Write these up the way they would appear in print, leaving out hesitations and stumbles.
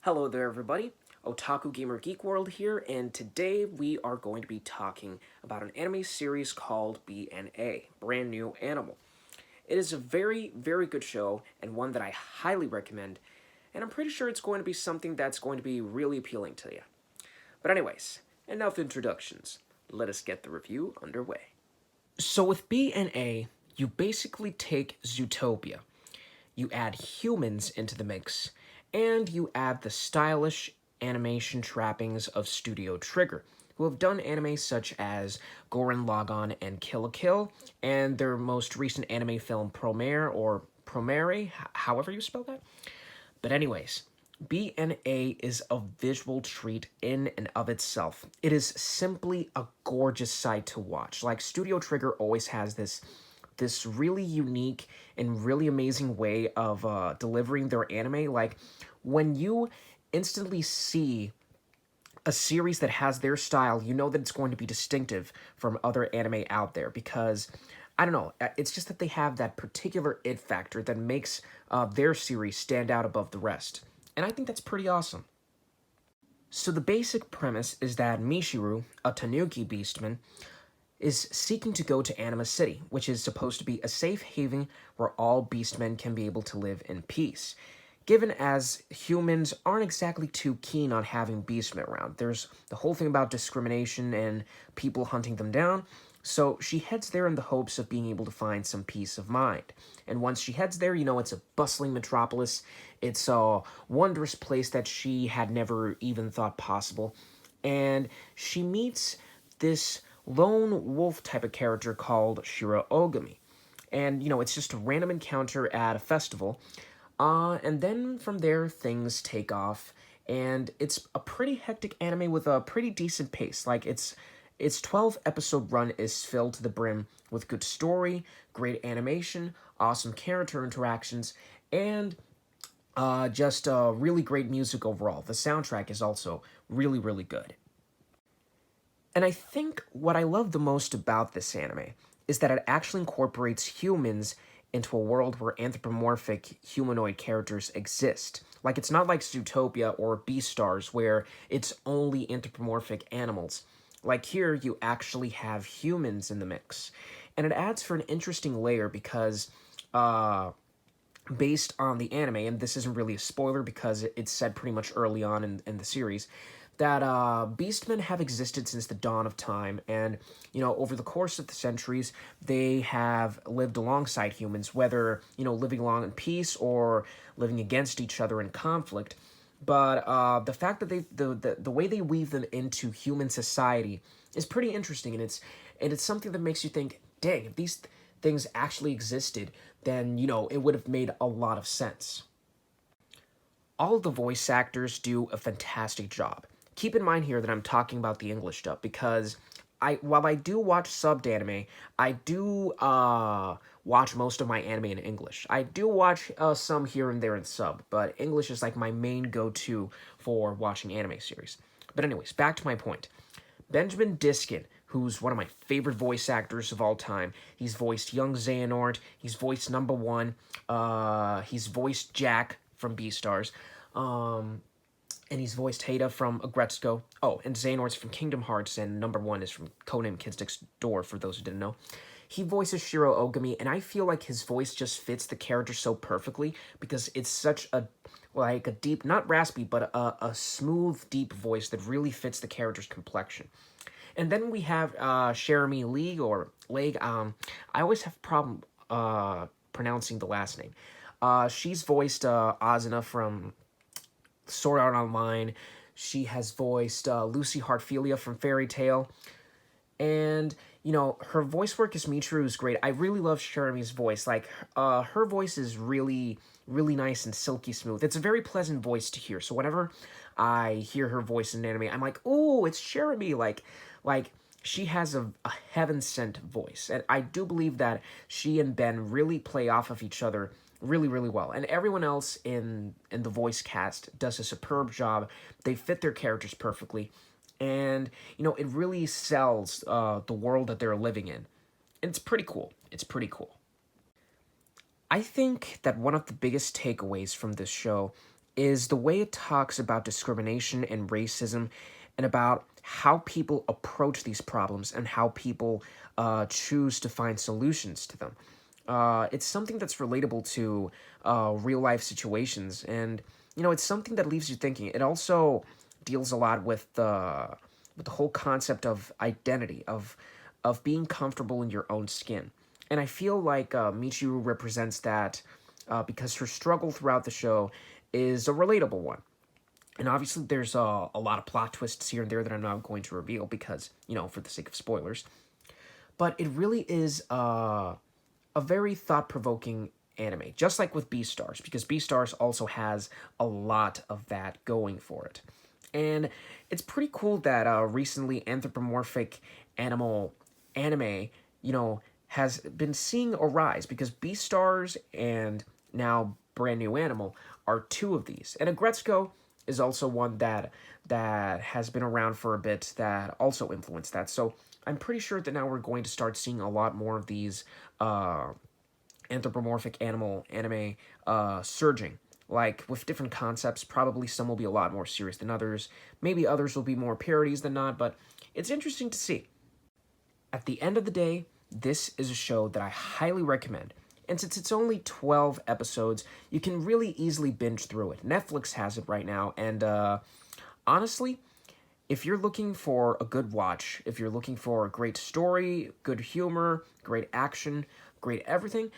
Hello there, everybody. Otaku Gamer Geek World here, and today we are going to be talking about an anime series called BNA, Brand New Animal. It is a very, very good show, and one that I highly recommend, and I'm pretty sure it's going to be something that's going to be really appealing to you. But anyways, enough introductions. Let us get the review underway. So with BNA, you basically take Zootopia, you add humans into the mix, and you add the stylish animation trappings of Studio Trigger, who have done anime such as Gurren Lagann and Kill la Kill, and their most recent anime film Promare, or Promare, however you spell that. But anyways, BNA is a visual treat in and of itself. It is simply a gorgeous sight to watch. Like, Studio Trigger always has this really unique and really amazing way of delivering their anime. Like, when you instantly see a series that has their style, you know that it's going to be distinctive from other anime out there because, I don't know, it's just that they have that particular it factor that makes their series stand out above the rest. And I think that's pretty awesome. So the basic premise is that Mishiru, a Tanuki beastman, is seeking to go to Anima City, which is supposed to be a safe haven where all beastmen can be able to live in peace. Given as humans aren't exactly too keen on having beastmen around, there's the whole thing about discrimination and people hunting them down, so she heads there in the hopes of being able to find some peace of mind. And once she heads there, you know, it's a bustling metropolis. It's a wondrous place that she had never even thought possible. And she meets this lone wolf type of character called Shiro Ogami. And, you know, it's just a random encounter at a festival. And then from there, things take off. And it's a pretty hectic anime with a pretty decent pace. Like, its 12 episode run is filled to the brim with good story, great animation, awesome character interactions, and just really great music overall. The soundtrack is also really, really good. And I think what I love the most about this anime is that it actually incorporates humans into a world where anthropomorphic humanoid characters exist. Like, it's not like Zootopia or Beastars where it's only anthropomorphic animals. Like, here, you actually have humans in the mix. And it adds for an interesting layer because, based on the anime, and this isn't really a spoiler because it's said pretty much early on in the series, that beastmen have existed since the dawn of time, and, you know, over the course of the centuries, they have lived alongside humans, whether, you know, living along in peace or living against each other in conflict. But the fact that the way they weave them into human society is pretty interesting, and it's something that makes you think, dang, if these things actually existed, then, you know, it would have made a lot of sense. All of the voice actors do a fantastic job. Keep in mind here that I'm talking about the English dub because while I do watch subbed anime, I do watch most of my anime in English. I do watch some here and there in sub, but English is like my main go-to for watching anime series. But anyways, back to my point. Benjamin Diskin, who's one of my favorite voice actors of all time. He's voiced young Xehanort. He's voiced Number One. He's voiced Jack from Beastars. And he's voiced Hada from Agretzko. Oh, and Xehanort's from Kingdom Hearts, and Number One is from Codename Kids Next Door, for those who didn't know. He voices Shiro Ogami, and I feel like his voice just fits the character so perfectly because it's such a, like, a deep, not raspy, but a smooth, deep voice that really fits the character's complexion. And then we have Jeremy Lee, or Leg. I always have a problem pronouncing the last name. She's voiced Asuna from Sword Art Online. She has voiced Lucy Hartfilia from Fairy Tail. And, you know, her voice work as Michiru is great. I really love Jeremy's voice. Like, her voice is really, really nice and silky smooth. It's a very pleasant voice to hear. So whenever I hear her voice in anime, I'm like, oh, it's Jeremy. Like she has a heaven-sent voice. And I do believe that she and Ben really play off of each other really, really well. And everyone else in the voice cast does a superb job. They fit their characters perfectly. And, you know, it really sells the world that they're living in. And it's pretty cool. It's pretty cool. I think that one of the biggest takeaways from this show is the way it talks about discrimination and racism and about how people approach these problems and how people choose to find solutions to them. It's something that's relatable to real life situations, and it's something that leaves you thinking. It also deals a lot with the whole concept of identity, of being comfortable in your own skin, and I feel like Michiru represents that because her struggle throughout the show is a relatable one. And obviously, there's a lot of plot twists here and there that I'm not going to reveal because, for the sake of spoilers. But it really is a very thought provoking anime, just like with Beastars, because Beastars also has a lot of that going for it. And it's pretty cool that recently anthropomorphic animal anime, has been seeing a rise because Beastars and now Brand New Animal are two of these. And Agretzko is also one that has been around for a bit that also influenced that. So I'm pretty sure that now we're going to start seeing a lot more of these anthropomorphic animal anime surging. Like with different concepts, probably some will be a lot more serious than others. Maybe others will be more parodies than not, but it's interesting to see. At the end of the day, this is a show that I highly recommend. And since it's only 12 episodes, you can really easily binge through it. Netflix has it right now, and honestly, if you're looking for a good watch, if you're looking for a great story, good humor, great action, great everything,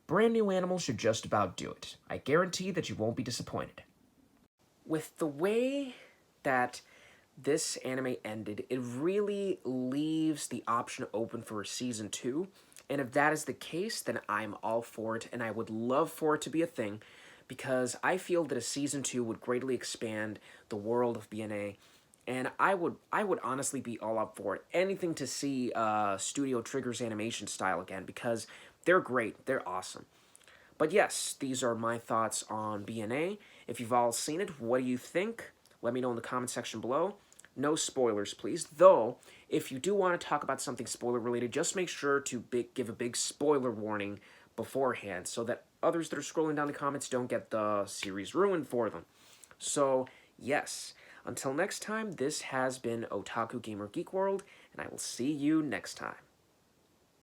Brand New Animal should just about do it. I guarantee that you won't be disappointed. With the way that this anime ended, it really leaves the option open for a season 2. And if that is the case, then I'm all for it, and I would love for it to be a thing, because I feel that a season 2 would greatly expand the world of BNA, and I would honestly be all up for it. Anything to see Studio Trigger's animation style again, because they're great, they're awesome. But yes, these are my thoughts on BNA. If you've all seen it, what do you think? Let me know in the comment section below. No spoilers, please. Though, if you do want to talk about something spoiler-related, just make sure to give a big spoiler warning beforehand so that others that are scrolling down the comments don't get the series ruined for them. So, yes. Until next time, this has been Otaku Gamer Geek World, and I will see you next time.